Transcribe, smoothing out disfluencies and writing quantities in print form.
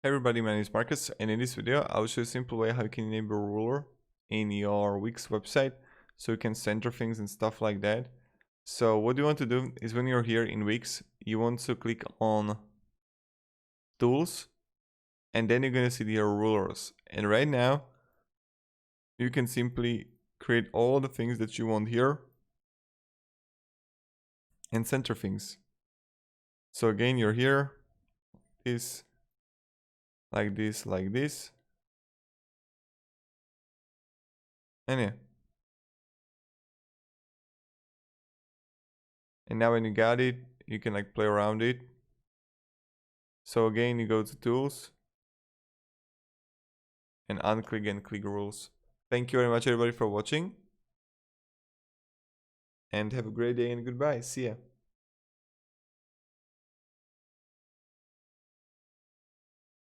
Hey everybody, my name is Marcus, and in this video I'll show you a simple way how you can enable a ruler in your Wix website so you can center things and stuff like that. So what you want to do is when you're here in Wix, you want to click on Tools, and then you're going to see your rulers. And right now you can simply create all the things that you want here and center things. So again, you're here, this, like this, like this, and yeah. And now when you got it, you can like play around it. So again, you go to Tools and unclick and click rules. Thank you very much everybody for watching, and have a great day and goodbye. See ya.